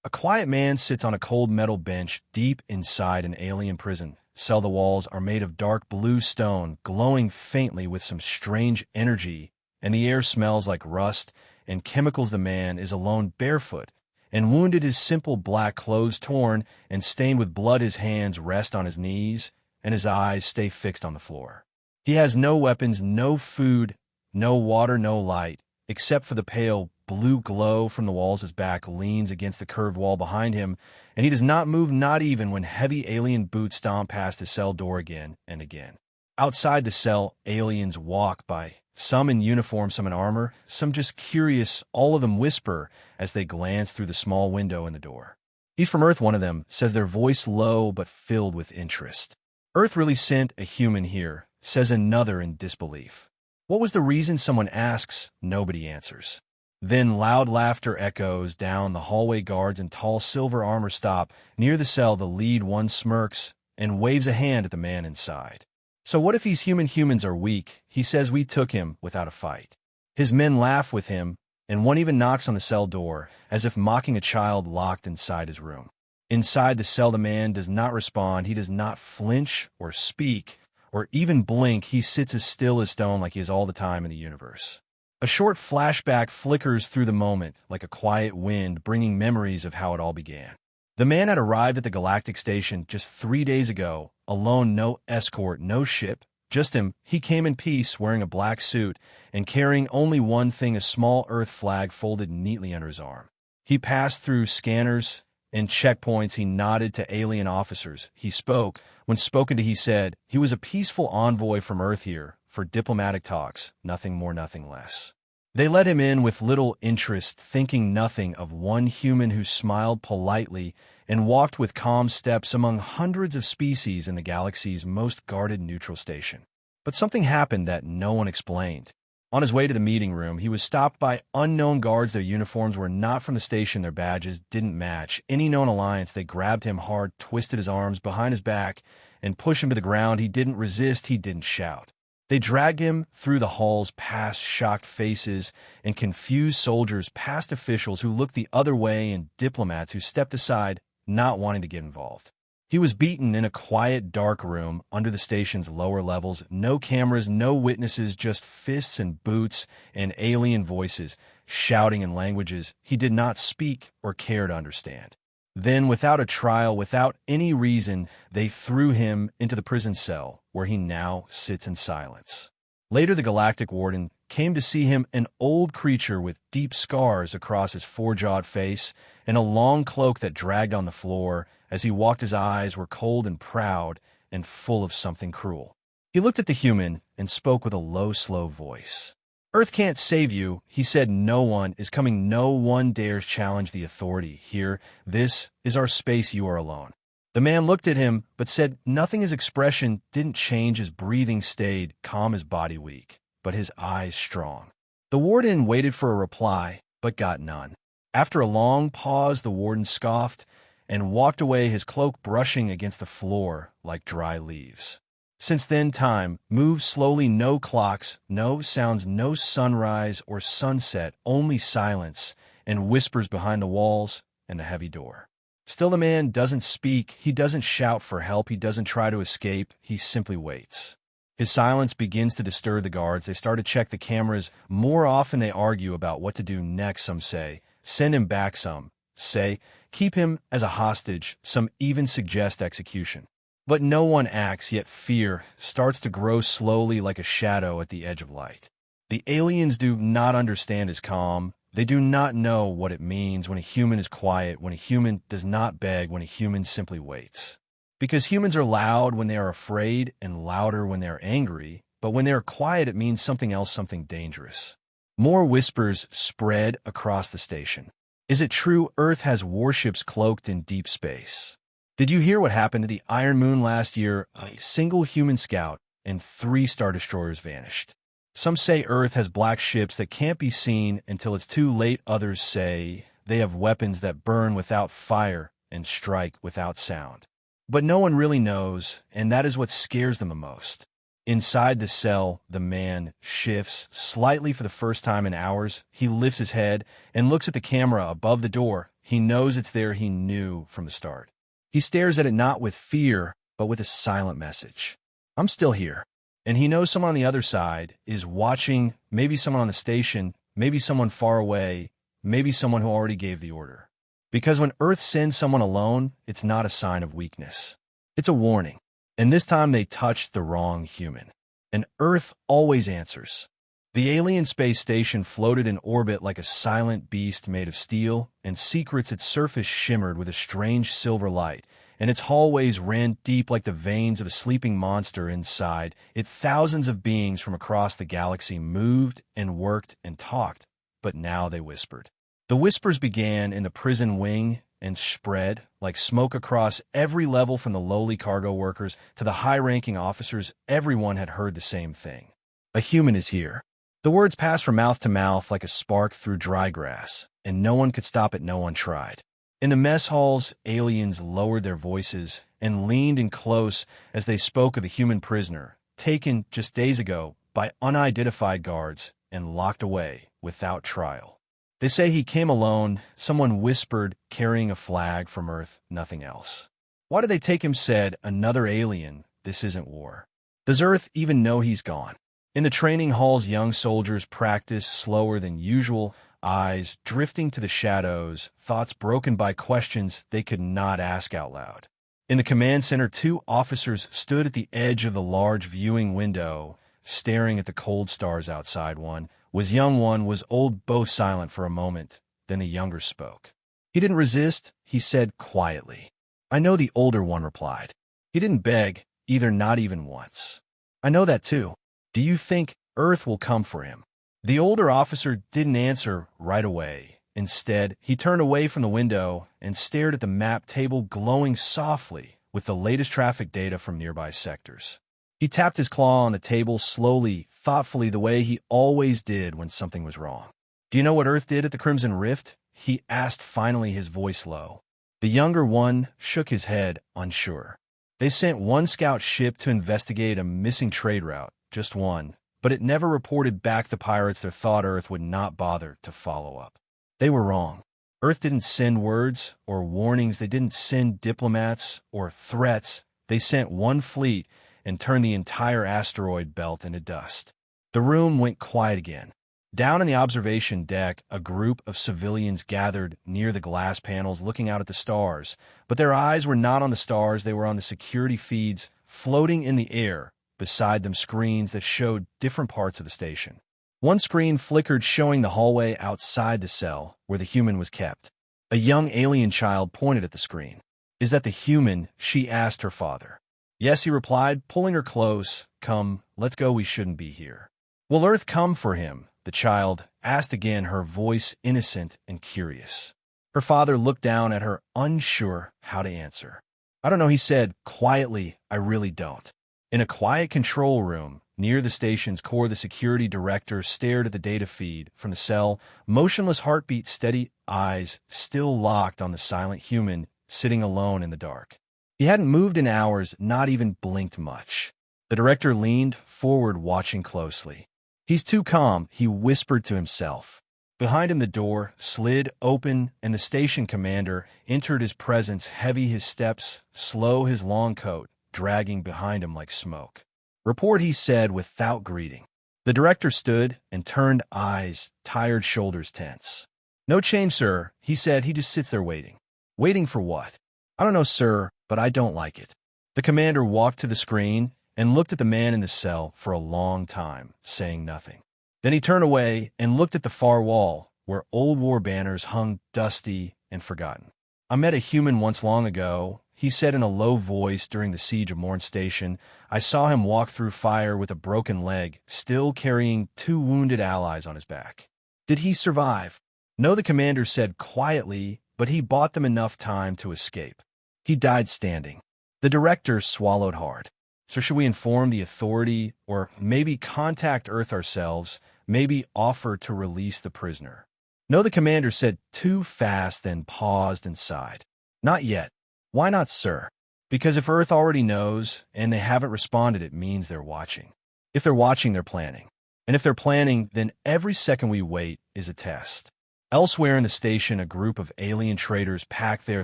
A quiet man sits on a cold metal bench deep inside an alien prison. The walls are made of dark blue stone, glowing faintly with some strange energy, and the air smells like rust and chemicals. The man is alone, barefoot and wounded, his simple black clothes torn and stained with blood. His hands rest on his knees, and his eyes stay fixed on the floor. He has no weapons, no food, no water, no light, except for the pale blue glow from the walls. His back leans against the curved wall behind him, and he does not move, not even when heavy alien boots stomp past the cell door again and again. Outside the cell, aliens walk by, some in uniform, some in armor, some just curious. All of them whisper as they glance through the small window in the door. "He's from Earth," one of them says, their voice low but filled with interest. "Earth really sent a human here," says another in disbelief. "What was the reason?" someone asks. Nobody answers. Then loud laughter echoes down the hallway. Guards in tall silver armor stop near the cell. The lead one smirks and waves a hand at the man inside. "So what if he's human?" "Humans are weak," he says. "We took him without a fight." His men laugh with him, and one even knocks on the cell door, as if mocking a child locked inside his room. Inside the cell, the man does not respond. He does not flinch or speak or even blink. He sits as still as stone, like he has all the time in the universe. A short flashback flickers through the moment, like a quiet wind, bringing memories of how it all began. The man had arrived at the galactic station just 3 days ago, alone, no escort, no ship, just him. He came in peace, wearing a black suit and carrying only one thing, a small Earth flag folded neatly under his arm. He passed through scanners and checkpoints. He nodded to alien officers. He spoke. When spoken to, he said he was a peaceful envoy from Earth here for diplomatic talks, nothing more, nothing less. They let him in with little interest, thinking nothing of one human who smiled politely and walked with calm steps among hundreds of species in the galaxy's most guarded neutral station. But something happened that no one explained. On his way to the meeting room, he was stopped by unknown guards. Their uniforms were not from the station. Their badges didn't match any known alliance. They grabbed him hard, twisted his arms behind his back, and pushed him to the ground. He didn't resist. He didn't shout. They dragged him through the halls, past shocked faces and confused soldiers, past officials who looked the other way and diplomats who stepped aside, not wanting to get involved. He was beaten in a quiet, dark room under the station's lower levels. No cameras, no witnesses, just fists and boots and alien voices, shouting in languages he did not speak or care to understand. Then, without a trial, without any reason, they threw him into the prison cell, where he now sits in silence. Later, the galactic warden came to see him, an old creature with deep scars across his four-jawed face and a long cloak that dragged on the floor. As he walked, his eyes were cold and proud and full of something cruel. He looked at the human and spoke with a low, slow voice. "Earth can't save you," he said. "No one is coming. No one dares challenge the authority here. This is our space. You are alone." The man looked at him, but said nothing. His expression didn't change. His breathing stayed calm, his body weak, but his eyes strong. The warden waited for a reply, but got none. After a long pause, the warden scoffed and walked away, his cloak brushing against the floor like dry leaves. Since then, time moved slowly. No clocks, no sounds, no sunrise or sunset, only silence and whispers behind the walls and the heavy door. Still, the man doesn't speak. He doesn't shout for help. He doesn't try to escape. He simply waits. His silence begins to disturb the guards. They start to check the cameras. More often, they argue about what to do next. Some say, "Send him back." Some say, "Keep him as a hostage." Some even suggest execution. But no one acts, yet fear starts to grow slowly like a shadow at the edge of light. The aliens do not understand his calm. They do not know what it means when a human is quiet, when a human does not beg, when a human simply waits. Because humans are loud when they are afraid and louder when they are angry, but when they are quiet, it means something else, something dangerous. More whispers spread across the station. Is it true Earth has warships cloaked in deep space? Did you hear what happened to the Iron Moon last year? A single human scout and 3 Star Destroyers vanished. Some say Earth has black ships that can't be seen until it's too late. Others say they have weapons that burn without fire and strike without sound. But no one really knows, and that is what scares them the most. Inside the cell, the man shifts slightly for the first time in hours. He lifts his head and looks at the camera above the door. He knows it's there. He knew from the start. He stares at it not with fear, but with a silent message. I'm still here. And he knows someone on the other side is watching, maybe someone on the station, maybe someone far away, maybe someone who already gave the order. Because when Earth sends someone alone, it's not a sign of weakness. It's a warning. And this time they touched the wrong human. And Earth always answers. The alien space station floated in orbit like a silent beast made of steel, and secrets its surface shimmered with a strange silver light, and its hallways ran deep like the veins of a sleeping monster inside it. Thousands of beings from across the galaxy moved and worked and talked, but now they whispered. The whispers began in the prison wing and spread like smoke across every level, from the lowly cargo workers to the high-ranking officers. Everyone had heard the same thing. A human is here. The words passed from mouth to mouth like a spark through dry grass, and no one could stop it. No one tried. In the mess halls, aliens lowered their voices and leaned in close as they spoke of the human prisoner, taken just days ago by unidentified guards and locked away without trial. They say he came alone, someone whispered, carrying a flag from Earth, nothing else. Why did they take him? Said another alien. This isn't war. Does Earth even know he's gone? In the training halls, young soldiers practiced slower than usual, eyes drifting to the shadows, thoughts broken by questions they could not ask out loud. In the command center, 2 officers stood at the edge of the large viewing window, staring at the cold stars outside. One was young, one was old, both silent for a moment. Then the younger spoke. He didn't resist, he said quietly. I know, the older one replied. He didn't beg, either, not even once. I know that too. Do you think Earth will come for him? The older officer didn't answer right away. Instead, he turned away from the window and stared at the map table glowing softly with the latest traffic data from nearby sectors. He tapped his claw on the table slowly, thoughtfully, the way he always did when something was wrong. Do you know what Earth did at the Crimson Rift? He asked, finally, his voice low. The younger one shook his head, unsure. They sent 1 scout ship to investigate a missing trade route. Just one, but it never reported back the pirates. They thought Earth would not bother to follow up. They were wrong. Earth didn't send words or warnings. They didn't send diplomats or threats. They sent 1 fleet and turned the entire asteroid belt into dust. The room went quiet again. Down on the observation deck, a group of civilians gathered near the glass panels looking out at the stars, but their eyes were not on the stars. They were on the security feeds floating in the air. Beside them, screens that showed different parts of the station. One screen flickered, showing the hallway outside the cell where the human was kept. A young alien child pointed at the screen. Is that the human? She asked her father. Yes, he replied, pulling her close. Come, let's go, we shouldn't be here. Will Earth come for him? The child asked again, her voice innocent and curious. Her father looked down at her, unsure how to answer. I don't know, he said quietly. I really don't. In a quiet control room near the station's core, the security director stared at the data feed from the cell, motionless, heartbeat steady, eyes still locked on the silent human sitting alone in the dark. He hadn't moved in hours, not even blinked much. The director leaned forward, watching closely. He's too calm, he whispered to himself. Behind him, the door slid open, and the station commander entered his presence, heavy, his steps slow, his long coat dragging behind him like smoke. Report, he said without greeting. The director stood and turned, eyes tired, shoulders tense. No change, sir, he said. He just sits there waiting. Waiting for what? I don't know, sir, but I don't like it. The commander walked to the screen and looked at the man in the cell for a long time, saying nothing. Then he turned away and looked at the far wall, where old war banners hung dusty and forgotten. I met a human once long ago, he said in a low voice, during the siege of Morn Station. I saw him walk through fire with a broken leg, still carrying 2 wounded allies on his back. Did he survive? No, the commander said quietly, but he bought them enough time to escape. He died standing. The director swallowed hard. So should we inform the authority, or maybe contact Earth ourselves, maybe offer to release the prisoner? No, the commander said, too fast, then paused and sighed. Not yet. Why not, sir? Because if Earth already knows and they haven't responded, it means they're watching. If they're watching, they're planning. And if they're planning, then every second we wait is a test. Elsewhere in the station, a group of alien traders packed their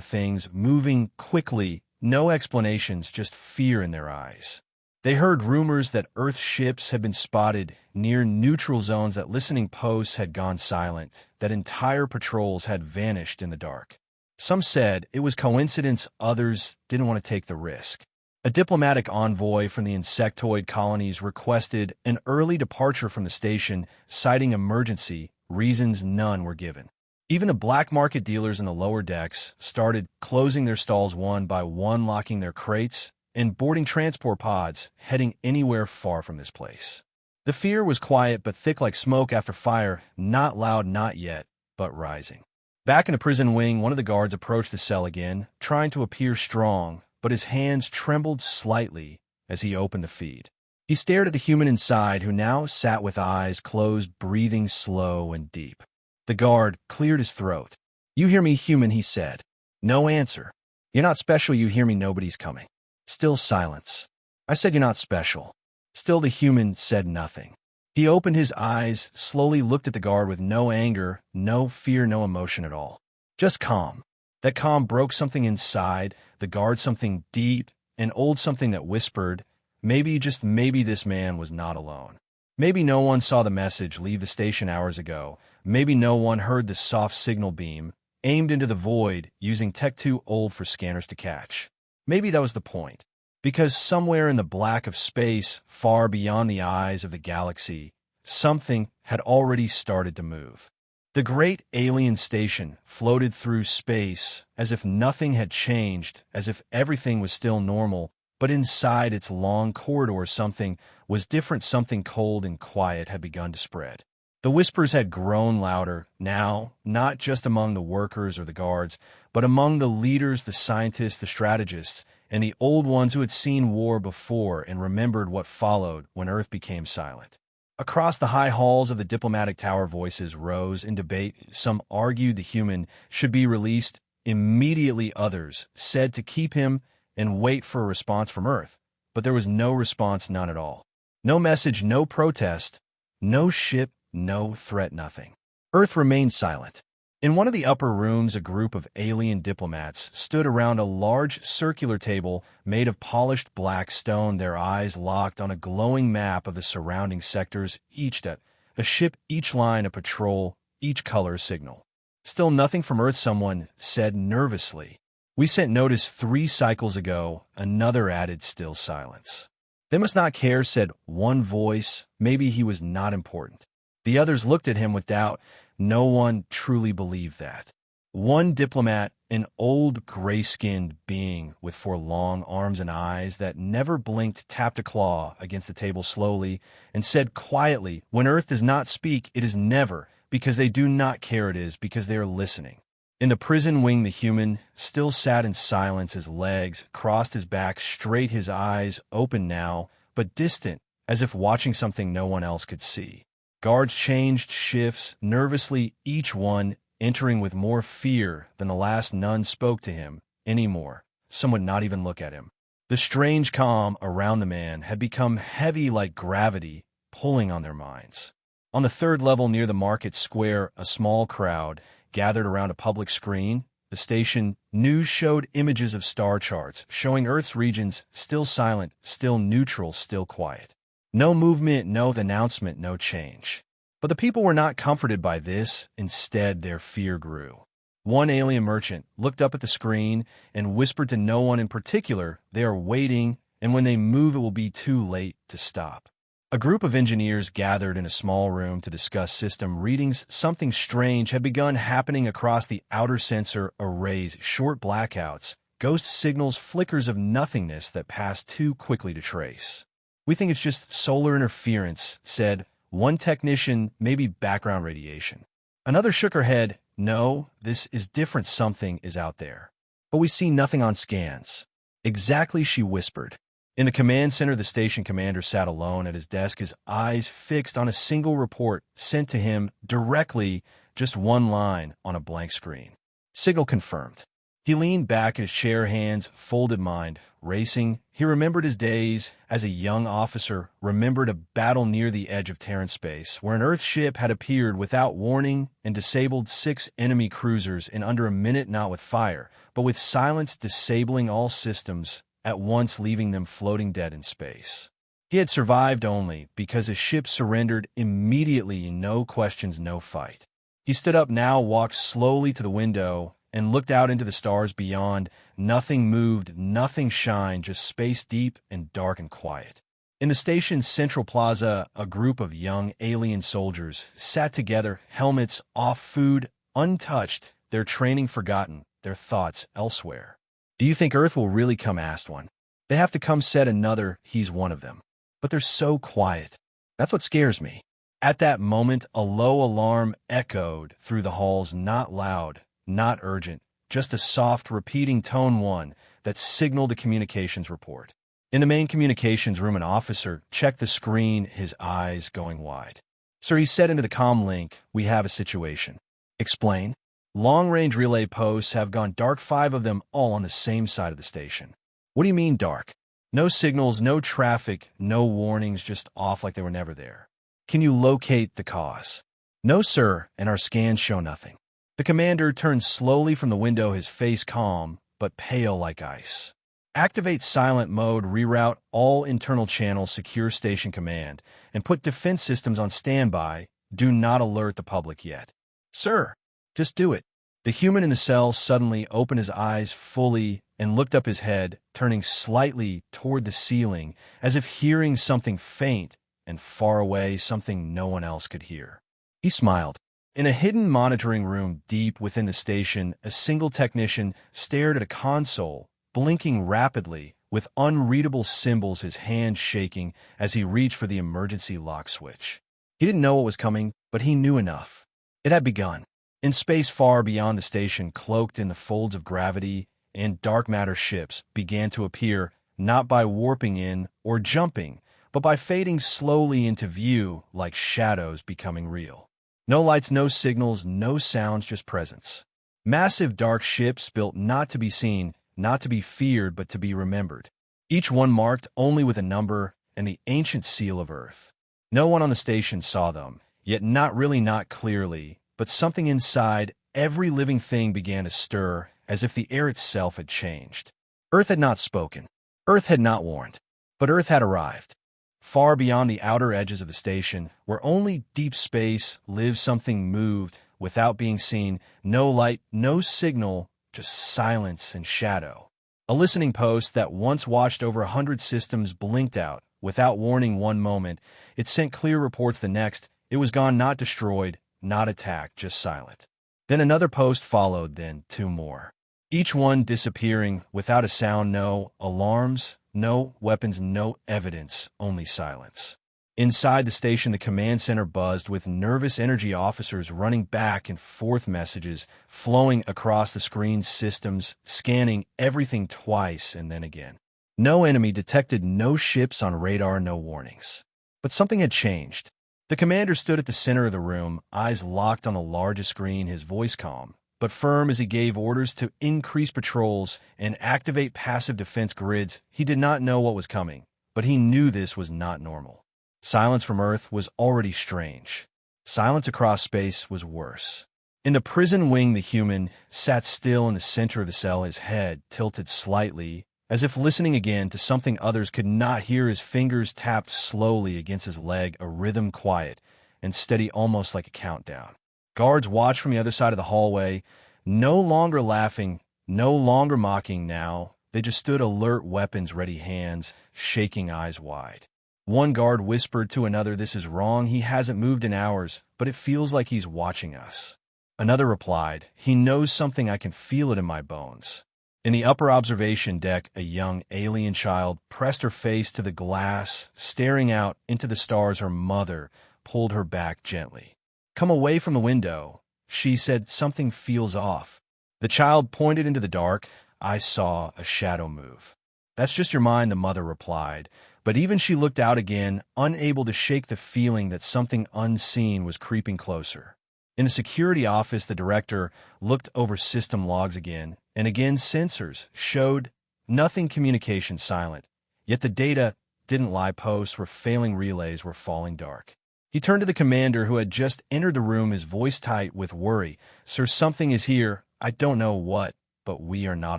things, moving quickly, no explanations, just fear in their eyes. They heard rumors that Earth ships had been spotted near neutral zones, that listening posts had gone silent, that entire patrols had vanished in the dark. Some said it was coincidence, others didn't want to take the risk. A diplomatic envoy from the insectoid colonies requested an early departure from the station, citing emergency. Reasons none were given. Even the black market dealers in the lower decks started closing their stalls one by one, locking their crates and boarding transport pods, heading anywhere far from this place. The fear was quiet but thick like smoke after fire, not loud, not yet, but rising. Back in the prison wing, one of the guards approached the cell again, trying to appear strong, but his hands trembled slightly as he opened the feed. He stared at the human inside, who now sat with eyes closed, breathing slow and deep. The guard cleared his throat. "You hear me, human," he said. No answer. "You're not special, you hear me, nobody's coming." Still silence. "I said you're not special." Still the human said nothing. He opened his eyes, slowly looked at the guard with no anger, no fear, no emotion at all. Just calm. That calm broke something inside the guard, something deep, an old something that whispered, maybe, just maybe, this man was not alone. Maybe no one saw the message leave the station hours ago. Maybe no one heard the soft signal beam, aimed into the void, using tech too old for scanners to catch. Maybe that was the point. Because somewhere in the black of space, far beyond the eyes of the galaxy, something had already started to move. The great alien station floated through space as if nothing had changed, as if everything was still normal, but inside its long corridor something was different, something cold and quiet had begun to spread. The whispers had grown louder, now, not just among the workers or the guards, but among the leaders, the scientists, the strategists, and the old ones who had seen war before and remembered what followed when Earth became silent. Across the high halls of the diplomatic tower, voices rose in debate. Some argued the human should be released immediately. Others said to keep him and wait for a response from Earth. But there was no response, none at all. No message, no protest, no ship, no threat, nothing. Earth remained silent. In one of the upper rooms, a group of alien diplomats stood around a large circular table made of polished black stone, their eyes locked on a glowing map of the surrounding sectors, each a ship, each line a patrol, each color a signal. Still nothing from Earth, someone said nervously. "We sent notice 3 cycles ago," another added. Still silence. "They must not care," said one voice. Maybe he was not important. The others looked at him with doubt. No one truly believed that. One diplomat, an old gray-skinned being with 4 long arms and eyes that never blinked, tapped a claw against the table slowly and said quietly, "When Earth does not speak, it is never because they do not care, it is because they are listening." In the prison wing, the human still sat in silence, his legs crossed, his back straight, his eyes open now, but distant, as if watching something no one else could see. Guards changed shifts nervously, each one entering with more fear than the last. None spoke to him anymore. Some would not even look at him. The strange calm around the man had become heavy like gravity, pulling on their minds. On the 3rd level near the market square, a small crowd gathered around a public screen. The station news showed images of star charts showing Earth's regions, still silent, still neutral, still quiet. No movement, no announcement, no change. But the people were not comforted by this. Instead, their fear grew. One alien merchant looked up at the screen and whispered to no one in particular, "They are waiting, and when they move it will be too late to stop." A group of engineers gathered in a small room to discuss system readings. Something strange had begun happening across the outer sensor arrays, short blackouts, ghost signals, flickers of nothingness that passed too quickly to trace. "We think it's just solar interference," said one technician, "maybe background radiation." Another shook her head. "No, this is different. Something is out there. But we see nothing on scans." "Exactly," she whispered. In the command center, the station commander sat alone at his desk, his eyes fixed on a single report sent to him directly, just one line on a blank screen. "Signal confirmed." He leaned back in his chair, hands folded, mind racing. He remembered his days as a young officer, remembered a battle near the edge of Terran space, where an Earth ship had appeared without warning and disabled 6 enemy cruisers in under a minute, not with fire, but with silence, disabling all systems at once, leaving them floating dead in space. He had survived only because his ship surrendered immediately, no questions, no fight. He stood up now, walked slowly to the window, and looked out into the stars beyond. Nothing moved, nothing shined, just space, deep and dark and quiet. In the station's central plaza, a group of young alien soldiers sat together, helmets off, food untouched, their training forgotten, their thoughts elsewhere. "Do you think Earth will really come?" asked one. "They have to come," said another. "He's one of them. But they're so quiet. That's what scares me." At that moment, a low alarm echoed through the halls, not loud, not urgent, just a soft, repeating tone, one that signaled a communications report. In the main communications room, an officer checked the screen, his eyes going wide. "Sir," he said into the comm link, "we have a situation." "Explain." "Long-range relay posts have gone dark, 5 of them, all on the same side of the station." "What do you mean dark?" "No signals, no traffic, no warnings, just off like they were never there." "Can you locate the cause?" "No, sir, and our scans show nothing." The commander turned slowly from the window, his face calm, but pale like ice. "Activate silent mode, reroute all internal channels, secure station command, and put defense systems on standby. Do not alert the public yet." "Sir." "Just do it." The human in the cell suddenly opened his eyes fully and looked up, his head turning slightly toward the ceiling, as if hearing something faint and far away, something no one else could hear. He smiled. In a hidden monitoring room deep within the station, a single technician stared at a console, blinking rapidly with unreadable symbols, his hand shaking as he reached for the emergency lock switch. He didn't know what was coming, but he knew enough. It had begun. In space far beyond the station, cloaked in the folds of gravity and dark matter, ships began to appear, not by warping in or jumping, but by fading slowly into view like shadows becoming real. No lights, no signals, no sounds, just presence. Massive dark ships built not to be seen, not to be feared, but to be remembered. Each one marked only with a number and the ancient seal of Earth. No one on the station saw them, yet not really, not clearly, but something inside every living thing began to stir, as if the air itself had changed. Earth had not spoken. Earth had not warned. But Earth had arrived. Far beyond the outer edges of the station, where only deep space lived, something moved without being seen. No light, no signal, just silence and shadow. A listening post that once watched over 100 systems blinked out without warning one moment. It sent clear reports the next. It was gone, not destroyed, not attacked, just silent. Then another post followed, then 2 more. Each one disappearing without a sound, no alarms, no weapons, no evidence, only silence. Inside the station, the command center buzzed with nervous energy, officers running back and forth, messages flowing across the screen, systems scanning everything twice and then again. No enemy detected, no ships on radar, no warnings. But something had changed. The commander stood at the center of the room, eyes locked on the largest screen, his voice calm but firm as he gave orders to increase patrols and activate passive defense grids. He did not know what was coming, but he knew this was not normal. Silence from Earth was already strange. Silence across space was worse. In the prison wing, the human sat still in the center of the cell, his head tilted slightly, as if listening again to something others could not hear. His fingers tapped slowly against his leg, a rhythm quiet and steady, almost like a countdown. Guards watched from the other side of the hallway, no longer laughing, no longer mocking now. They just stood alert, weapons ready, hands shaking, eyes wide. One guard whispered to another, "This is wrong. He hasn't moved in hours, but it feels like he's watching us." Another replied, "He knows something. I can feel it in my bones." In the upper observation deck, a young alien child pressed her face to the glass, staring out into the stars. Her mother pulled her back gently. "Come away from the window," she said. "Something feels off." The child pointed into the dark. "I saw a shadow move." "That's just your mind," the mother replied. But even she looked out again, unable to shake the feeling that something unseen was creeping closer. In the security office, the director looked over system logs again, and again sensors showed nothing, communication silent. Yet the data didn't lie. Posts were failing, relays were falling dark. He turned to the commander who had just entered the room, his voice tight with worry. "Sir, something is here. I don't know what, but we are not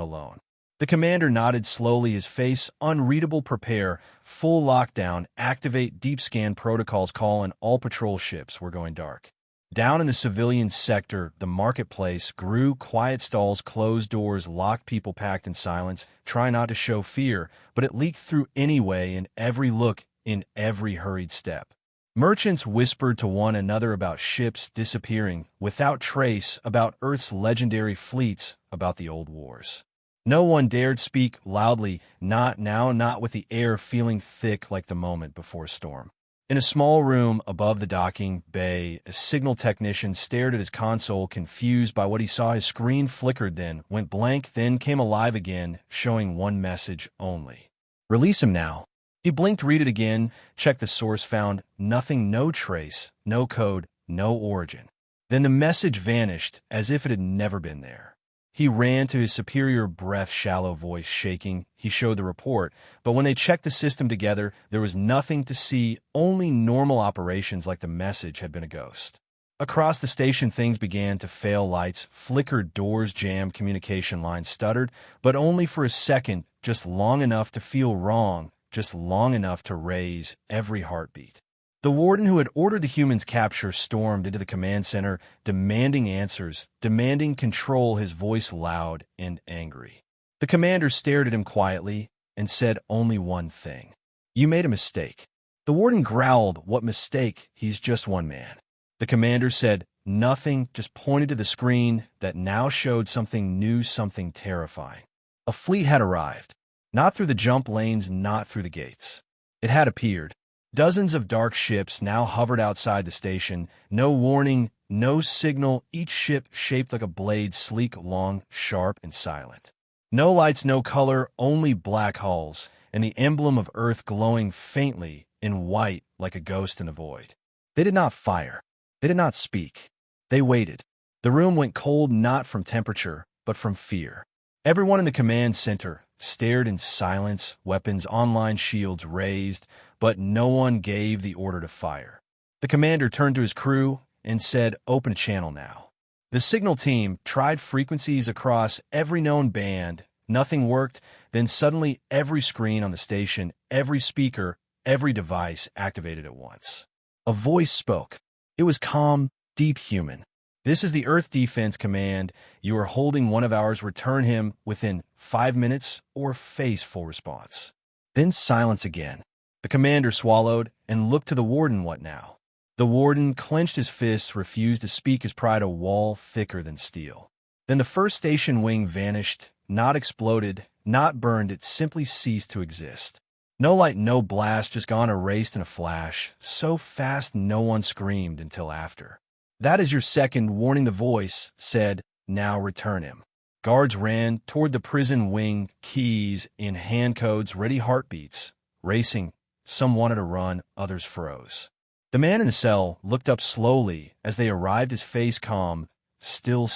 alone." The commander nodded slowly, his face unreadable. "Prepare. Full lockdown. Activate deep scan protocols. Call in all patrol ships. We're going dark." Down in the civilian sector, the marketplace grew. Quiet stalls, closed doors, locked people packed in silence. Try not to show fear, but it leaked through anyway in every look, in every hurried step. Merchants whispered to one another about ships disappearing without trace, about Earth's legendary fleets, about the old wars. No one dared speak loudly, not now, not with the air feeling thick like the moment before a storm. In a small room above the docking bay, a signal technician stared at his console, confused by what he saw. His screen flickered, then went blank, then came alive again, showing one message only. "Release him now." He blinked, read it again, checked the source, found nothing, no trace, no code, no origin. Then the message vanished, as if it had never been there. He ran to his superior, breath shallow, voice shaking. He showed the report, but when they checked the system together, there was nothing to see, only normal operations, like the message had been a ghost. Across the station, things began to fail. Lights flickered, doors jammed, communication lines stuttered, but only for a second, just long enough to feel wrong, just long enough to raise every heartbeat. The warden who had ordered the humans' capture stormed into the command center, demanding answers, demanding control, his voice loud and angry. The commander stared at him quietly and said only one thing: "You made a mistake." The warden growled, "What mistake? He's just one man." The commander said nothing, just pointed to the screen that now showed something new, something terrifying. A fleet had arrived. Not through the jump lanes, not through the gates. It had appeared. Dozens of dark ships now hovered outside the station. No warning, no signal, each ship shaped like a blade, sleek, long, sharp, and silent. No lights, no color, only black hulls, and the emblem of Earth glowing faintly in white like a ghost in the void. They did not fire. They did not speak. They waited. The room went cold, not from temperature, but from fear. Everyone in the command center stared in silence, weapons, online shields raised, but no one gave the order to fire. The commander turned to his crew and said, "Open a channel now." The signal team tried frequencies across every known band. Nothing worked. Then suddenly every screen on the station, every speaker, every device activated at once. A voice spoke. It was calm, deep, human. "This is the Earth Defense Command. You are holding one of ours. Return him within 5 minutes or face full response." Then silence again. The commander swallowed and looked to the warden. What now? The warden clenched his fists, refused to speak, his pride a wall thicker than steel. Then the first station wing vanished, not exploded, not burned, it simply ceased to exist. No light, no blast, just gone, erased in a flash, so fast no one screamed until after. "That is your second warning," the voice said. "Now return him." Guards ran toward the prison wing, keys in hand, codes ready, heartbeats racing. Some wanted to run, others froze. The man in the cell looked up slowly as they arrived, his face calm, still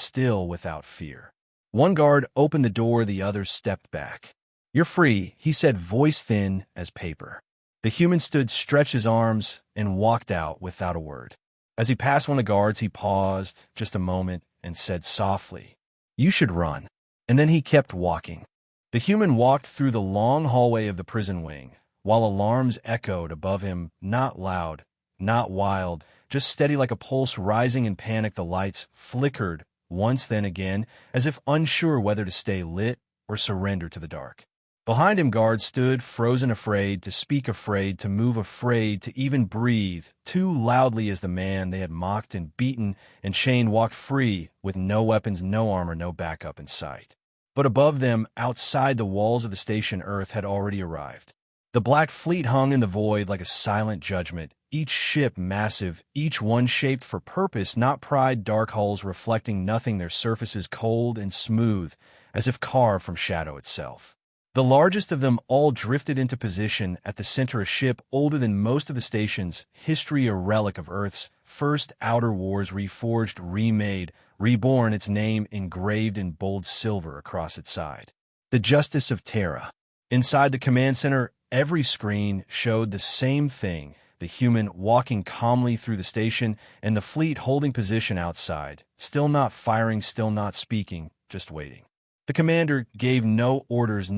without fear. One guard opened the door, the others stepped back. "You're free," he said, voice thin as paper. The human stood, stretched his arms, and walked out without a word. As he passed one of the guards, he paused just a moment and said softly, "You should run." And then he kept walking. The human walked through the long hallway of the prison wing, while alarms echoed above him, not loud, not wild, just steady like a pulse rising in panic. The lights flickered once, then again, as if unsure whether to stay lit or surrender to the dark. Behind him, guards stood, frozen, afraid to speak, afraid to move, afraid to even breathe, too loudly as the man they had mocked and beaten and chained walked free, with no weapons, no armor, no backup in sight. But above them, outside the walls of the station, Earth had already arrived. The black fleet hung in the void like a silent judgment, each ship massive, each one shaped for purpose, not pride, dark hulls reflecting nothing, their surfaces cold and smooth, as if carved from shadow itself. The largest of them all drifted into position at the center, a ship older than most of the stations, history a relic of Earth's first Outer Wars reforged, remade, reborn, its name engraved in bold silver across its side. The Justice of Terra. Inside the command center, every screen showed the same thing: the human walking calmly through the station, and the fleet holding position outside, still not firing, still not speaking, just waiting. The commander gave no orders,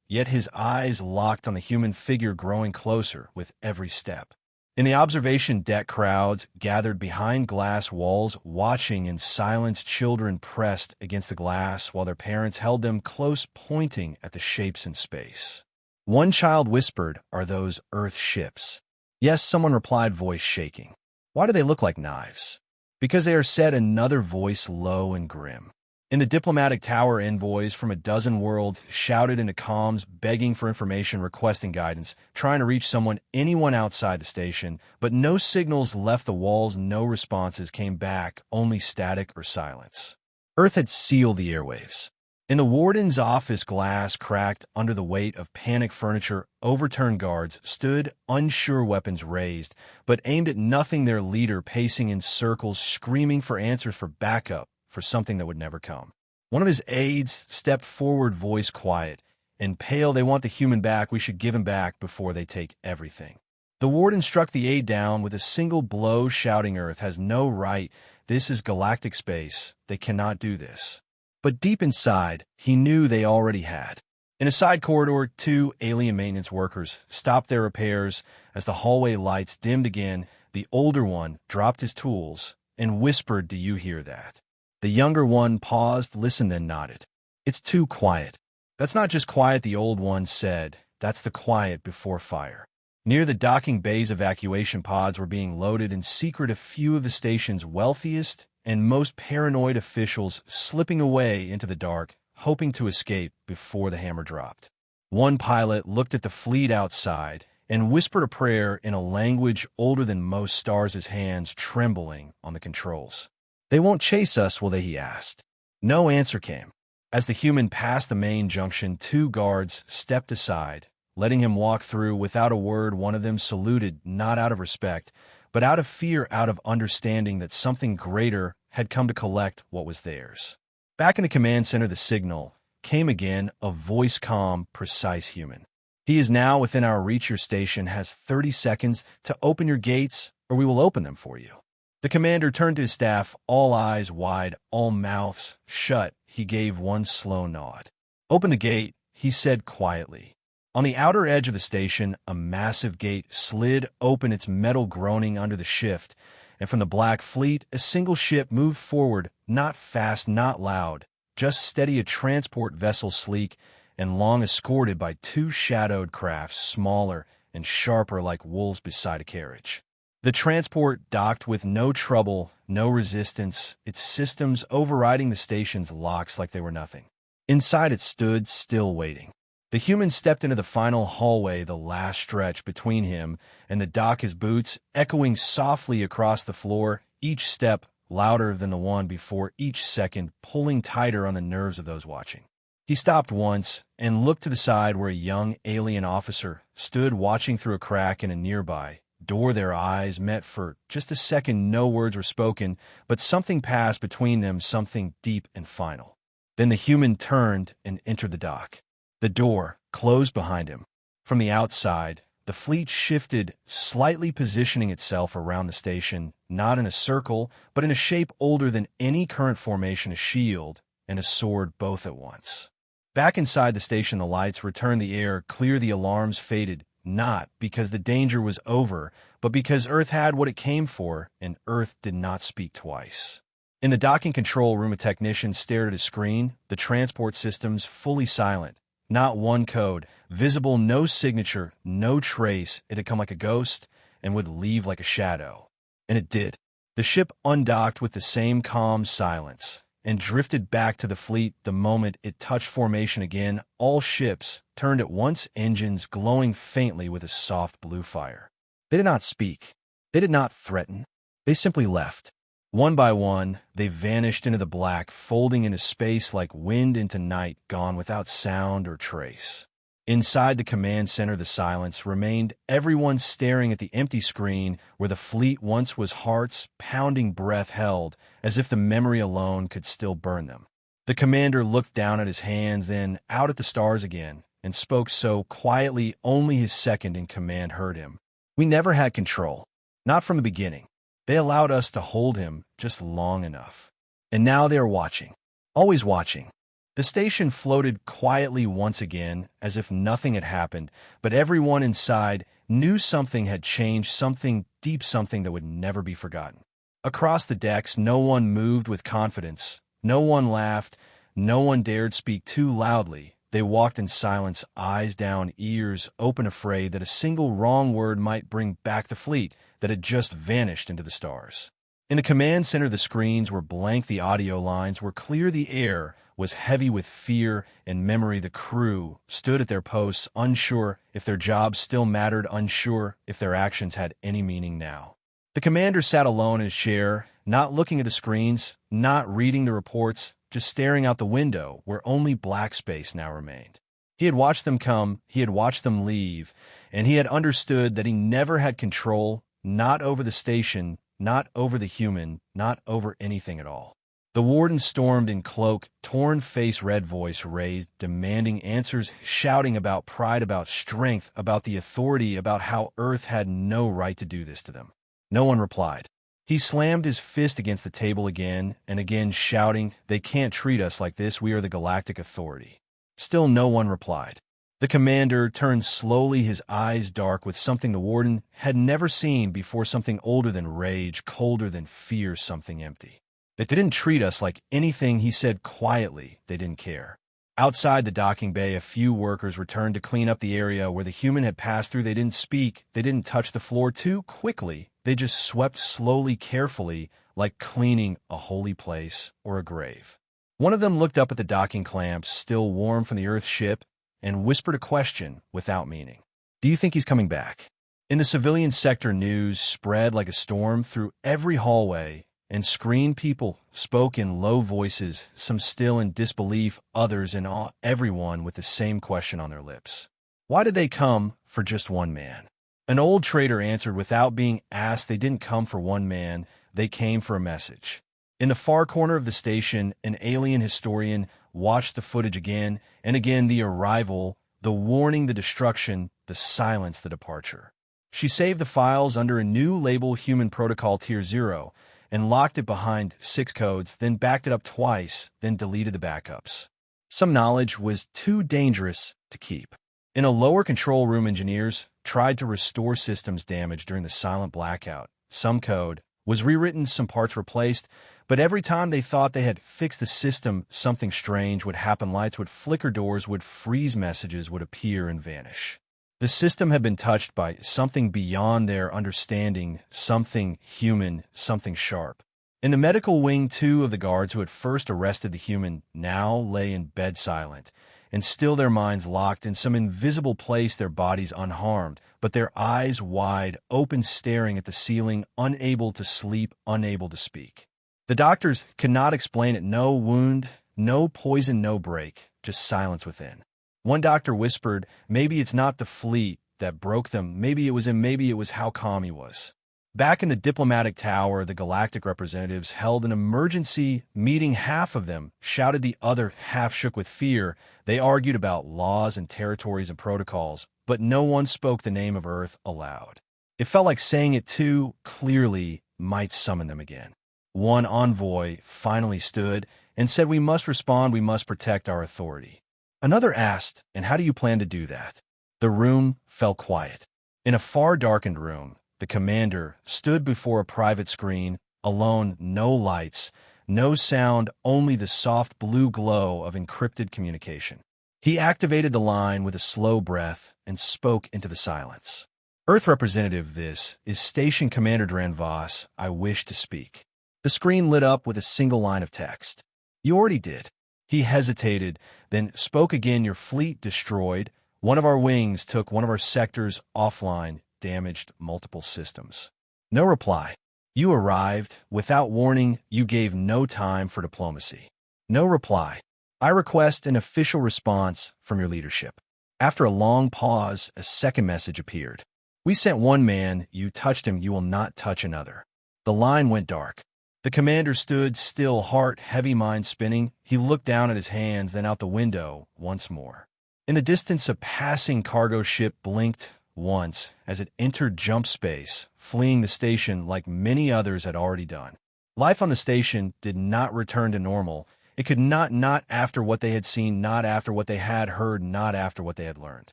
yet his eyes locked on the human figure growing closer with every step. In the observation deck, crowds gathered behind glass walls, watching in silence, children pressed against the glass while their parents held them close, pointing at the shapes in space. One child whispered, "Are those Earth ships?" "Yes," someone replied, voice shaking. "Why do they look like knives?" "Because they are," said another voice, low and grim. In the diplomatic tower, envoys from a dozen worlds shouted into comms, begging for information, requesting guidance, trying to reach anyone outside the station, but no signals left the walls, no responses came back, only static or silence. Earth had sealed the airwaves. In the warden's office, glass cracked under the weight of panicked furniture. Overturned guards stood, unsure, weapons raised, but aimed at nothing. Their leader pacing in circles, screaming for answers, for backup, for something that would never come. One of his aides stepped forward, voice quiet and pale. "They want the human back. We should give him back before they take everything." The warden struck the aide down with a single blow, shouting, "Earth has no right. This is galactic space. They cannot do this." But deep inside, he knew they already had. In a side corridor, two alien maintenance workers stopped their repairs. As the hallway lights dimmed again, the older one dropped his tools and whispered, "Do you hear that?" The younger one paused, listened, then nodded. "It's too quiet." "That's not just quiet," the old one said. "That's the quiet before fire." Near the docking bays, evacuation pods were being loaded in secret. A few of the station's wealthiest and most paranoid officials slipping away into the dark, hoping to escape before the hammer dropped. One pilot looked at the fleet outside and whispered a prayer in a language older than most stars, his hands trembling on the controls. "They won't chase us, will they?" he asked. No answer came. As the human passed the main junction, two guards stepped aside, letting him walk through without a word. One of them saluted, not out of respect, but out of fear, out of understanding that something greater had come to collect what was theirs. Back in the command center, the signal came again, a voice calm, precise, human. "He is now within our reach. Your station has 30 seconds to open your gates, or we will open them for you." The commander turned to his staff, all eyes wide, all mouths shut. He gave one slow nod. "Open the gate," he said quietly. On the outer edge of the station, a massive gate slid open, its metal groaning under the shift, and from the Black Fleet, a single ship moved forward, not fast, not loud, just steady, a transport vessel, sleek and long, escorted by two shadowed crafts, smaller and sharper, like wolves beside a carriage. The transport docked with no trouble, no resistance, its systems overriding the station's locks like they were nothing. Inside it stood, still waiting. The human stepped into the final hallway, the last stretch between him and the dock, his boots echoing softly across the floor, each step louder than the one before, each second pulling tighter on the nerves of those watching. He stopped once and looked to the side where a young alien officer stood, watching through a crack in a nearby door. Their eyes met for just a second. No words were spoken, but something passed between them, something deep and final. Then the human turned and entered the dock. The door closed behind him. From the outside, the fleet shifted, slightly positioning itself around the station, not in a circle, but in a shape older than any current formation, a shield and a sword both at once. Back inside the station, the lights returned, the air clear, the alarms faded, not because the danger was over, but because Earth had what it came for, and Earth did not speak twice. In the docking control room, a technician stared at a screen, the transport systems fully silent. Not one code visible, no signature, no trace. It had come like a ghost and would leave like a shadow. And it did. The ship undocked with the same calm silence and drifted back to the fleet. The moment it touched formation again, all ships turned at once, engines glowing faintly with a soft blue fire. They did not speak. They did not threaten. They simply left. One by one, they vanished into the black, folding into space like wind into night, gone without sound or trace. Inside the command center, the silence remained, everyone staring at the empty screen where the fleet once was, hearts pounding, breath held, as if the memory alone could still burn them. The commander looked down at his hands, then out at the stars again, and spoke so quietly only his second in command heard him. "We never had control. Not from the beginning. They allowed us to hold him just long enough. And now they are watching. Always watching." The station floated quietly once again, as if nothing had happened, but everyone inside knew something had changed, something deep, something that would never be forgotten. Across the decks, no one moved with confidence. No one laughed. No one dared speak too loudly. They walked in silence, eyes down, ears open, afraid that a single wrong word might bring back the fleet that had just vanished into the stars. In the command center, the screens were blank, the audio lines were clear, the air was heavy with fear and memory. The crew stood at their posts, unsure if their jobs still mattered, unsure if their actions had any meaning now. The commander sat alone in his chair, not looking at the screens, not reading the reports, just staring out the window where only black space now remained. He had watched them come, he had watched them leave, and he had understood that he never had control, not over the station, not over the human, not over anything at all. The warden stormed in cloak, torn face, red voice raised, demanding answers, shouting about pride, about strength, about the authority, about how Earth had no right to do this to them. No one replied. He slammed his fist against the table again and again, shouting, "They can't treat us like this. We are the Galactic Authority." Still no one replied. The commander turned slowly, his eyes dark with something the warden had never seen before, something older than rage, colder than fear, something empty. "They didn't treat us like anything," he said quietly. "They didn't care." Outside the docking bay, a few workers returned to clean up the area where the human had passed through. They didn't speak. They didn't touch the floor too quickly. They just swept slowly, carefully, like cleaning a holy place or a grave. One of them looked up at the docking clamps, still warm from the Earth ship, and whispered a question without meaning. "Do you think he's coming back?" In the civilian sector, news spread like a storm through every hallway, and screen people spoke in low voices, some still in disbelief, others in awe, everyone with the same question on their lips. Why did they come for just one man? An old trader answered without being asked. They didn't come for one man, they came for a message. In the far corner of the station, an alien historian watched the footage again and again, the arrival, the warning, the destruction, the silence, the departure. She saved the files under a new label, Human Protocol Tier 0, and locked it behind 6 codes, then backed it up twice, then deleted the backups. Some knowledge was too dangerous to keep. In a lower control room, engineers tried to restore systems damaged during the silent blackout. Some code was rewritten, some parts replaced, but every time they thought they had fixed the system, something strange would happen. Lights would flicker, doors would freeze, messages would appear and vanish. The system had been touched by something beyond their understanding, something human, something sharp. In the medical wing, 2 of the guards who had first arrested the human now lay in bed silent, and still their minds locked in some invisible place, their bodies unharmed, but their eyes wide open, staring at the ceiling, unable to sleep, unable to speak. The doctors could not explain it. No wound, no poison, no break, just silence within. One doctor whispered, "Maybe it's not the fleet that broke them. Maybe it was him. Maybe it was how calm he was." Back in the diplomatic tower, the galactic representatives held an emergency meeting. Half of them shouted, the other half shook with fear. They argued about laws and territories and protocols, but no one spoke the name of Earth aloud. It felt like saying it too clearly might summon them again. One envoy finally stood and said, "We must respond. We must protect our authority." Another asked, "And how do you plan to do that?" The room fell quiet. In a far darkened room, the commander stood before a private screen, alone, no lights, no sound, only the soft blue glow of encrypted communication. He activated the line with a slow breath and spoke into the silence. "Earth representative, this is Station Commander Dran Voss. I wish to speak." The screen lit up with a single line of text. "You already did." He hesitated, then spoke again. "Your fleet destroyed. One of our wings took one of our sectors offline, damaged multiple systems." No reply. "You arrived without warning. You gave no time for diplomacy." No reply. "I request an official response from your leadership." After a long pause, a second message appeared. We sent one man, you touched him, you will not touch another. The line went dark. The commander stood still, heart heavy, mind spinning. He looked down at his hands, then out the window once more. In the distance, a passing cargo ship blinked once as it entered jump space, fleeing the station like many others had already done. Life on the station did not return to normal. It could not after what they had seen, not after what they had heard, not after what they had learned.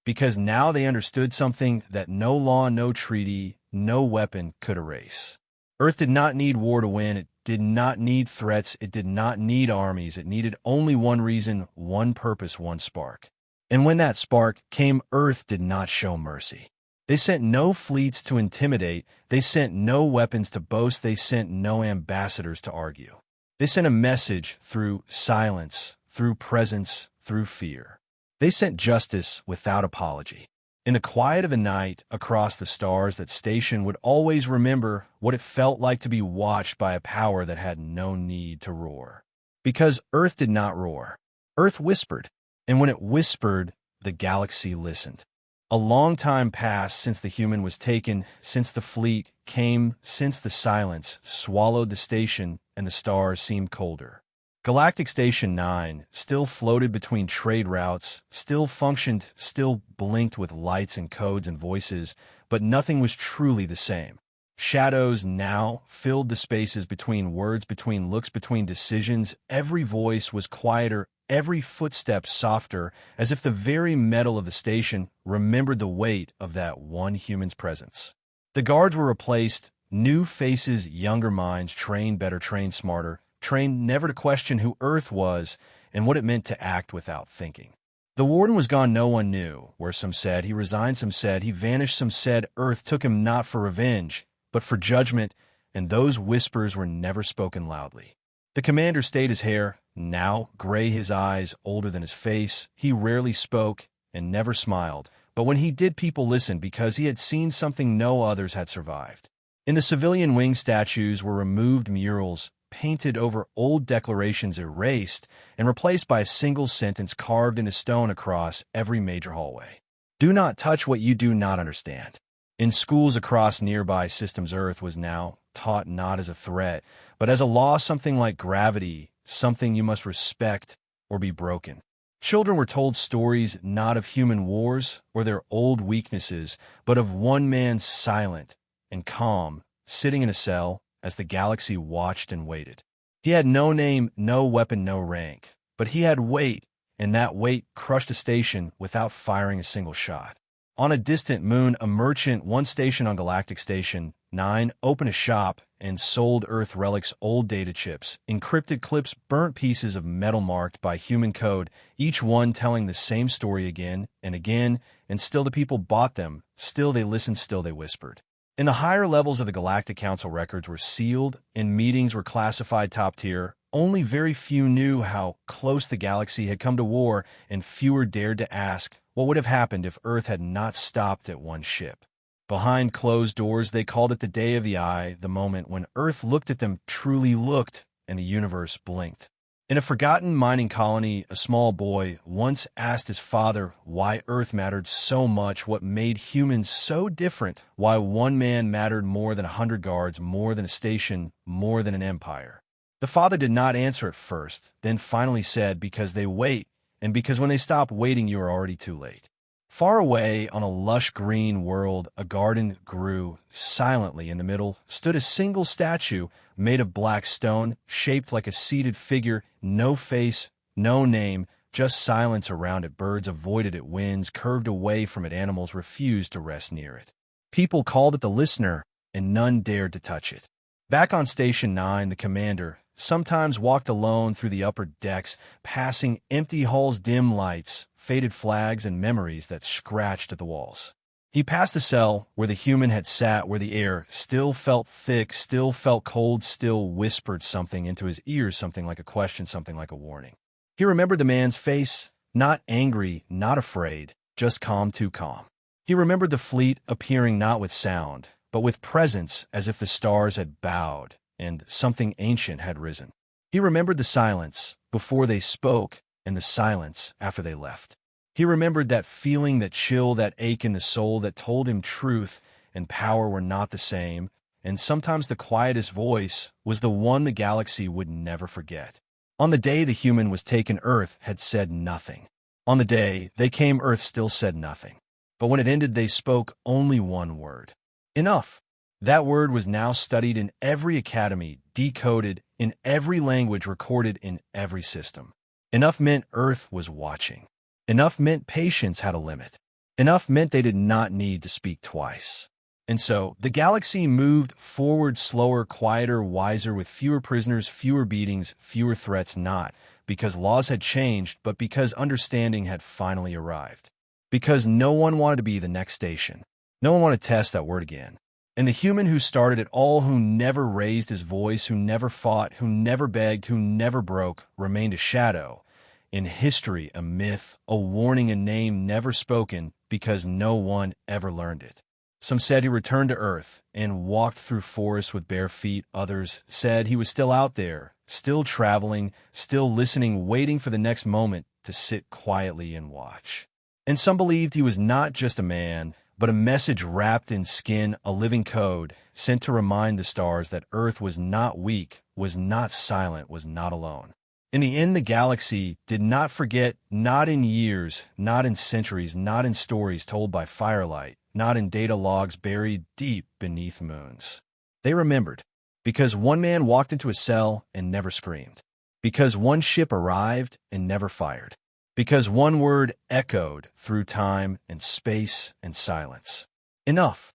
Because now they understood something that no law, no treaty, no weapon could erase. Earth did not need war to win. It did not need threats. It did not need armies. It needed only one reason, one purpose, one spark. And when that spark came, Earth did not show mercy. They sent no fleets to intimidate. They sent no weapons to boast. They sent no ambassadors to argue. They sent a message through silence, through presence, through fear. They sent justice without apology. In the quiet of the night, across the stars, that station would always remember what it felt like to be watched by a power that had no need to roar. Because Earth did not roar. Earth whispered. And when it whispered, the galaxy listened. A long time passed since the human was taken, since the fleet came, since the silence swallowed the station and the stars seemed colder. Galactic Station 9 still floated between trade routes, still functioned, still blinked with lights and codes and voices, but nothing was truly the same. Shadows now filled the spaces between words, between looks, between decisions. Every voice was quieter, every footstep softer, as if the very metal of the station remembered the weight of that one human's presence. The guards were replaced, new faces, younger minds, trained better, trained smarter, trained never to question who Earth was and what it meant to act without thinking. The warden was gone, no one knew, where some said he resigned, some said he vanished, some said Earth took him not for revenge, but for judgment, and those whispers were never spoken loudly. The commander stayed his hair, now gray, his eyes older than his face. He rarely spoke and never smiled, but when he did, people listened because he had seen something no others had survived. In the civilian wing, statues were removed, murals painted over, old declarations erased and replaced by a single sentence carved into stone across every major hallway. Do not touch what you do not understand. In schools across nearby systems, Earth was now taught not as a threat, but as a law, something like gravity, something you must respect or be broken. Children were told stories not of human wars or their old weaknesses, but of one man silent and calm, sitting in a cell as the galaxy watched and waited. He had no name, no weapon, no rank, but he had weight, and that weight crushed a station without firing a single shot. On a distant moon, a merchant, one station on Galactic Station 9, opened a shop and sold Earth relics, old data chips, encrypted clips, burnt pieces of metal marked by human code, each one telling the same story again and again, and still the people bought them, still they listened, still they whispered. In the higher levels of the Galactic Council, records were sealed and meetings were classified top tier. Only very few knew how close the galaxy had come to war, and fewer dared to ask what would have happened if Earth had not stopped at one ship. Behind closed doors, they called it the Day of the Eye, the moment when Earth looked at them, truly looked, and the universe blinked. In a forgotten mining colony, a small boy once asked his father why Earth mattered so much, what made humans so different, why one man mattered more than 100 guards, more than a station, more than an empire. The father did not answer at first, then finally said, because they wait, and because when they stop waiting, you are already too late. Far away on a lush green world, a garden grew. Silently in the middle stood a single statue made of black stone, shaped like a seated figure, no face, no name, just silence around it. Birds avoided it, winds curved away from it, animals refused to rest near it. People called it the listener, and none dared to touch it. Back on Station 9, the commander sometimes walked alone through the upper decks, passing empty halls, dim lights, faded flags, and memories that scratched at the walls. He passed the cell where the human had sat, where the air still felt thick, still felt cold, still whispered something into his ears, something like a question, something like a warning. He remembered the man's face, not angry, not afraid, just calm, too calm. He remembered the fleet appearing not with sound, but with presence, as if the stars had bowed and something ancient had risen. He remembered the silence before they spoke and the silence after they left. He remembered that feeling, that chill, that ache in the soul that told him truth and power were not the same, and sometimes the quietest voice was the one the galaxy would never forget. On the day the human was taken, Earth had said nothing. On the day they came, Earth still said nothing. But when it ended, they spoke only one word. Enough. That word was now studied in every academy, decoded in every language, recorded in every system. Enough meant Earth was watching. Enough meant patience had a limit. Enough meant they did not need to speak twice. And so, the galaxy moved forward slower, quieter, wiser, with fewer prisoners, fewer beatings, fewer threats, not because laws had changed, but because understanding had finally arrived. Because no one wanted to be the next station. No one wanted to test that word again. And the human who started it all, who never raised his voice, who never fought, who never begged, who never broke, remained a shadow. In history, a myth, a warning, a name never spoken because no one ever learned it. Some said he returned to Earth and walked through forests with bare feet. Others said he was still out there, still traveling, still listening, waiting for the next moment to sit quietly and watch. And some believed he was not just a man, but a message wrapped in skin, a living code sent to remind the stars that Earth was not weak, was not silent, was not alone. In the end, the galaxy did not forget, not in years, not in centuries, not in stories told by firelight, not in data logs buried deep beneath moons. They remembered, because one man walked into a cell and never screamed, because one ship arrived and never fired, because one word echoed through time and space and silence. Enough.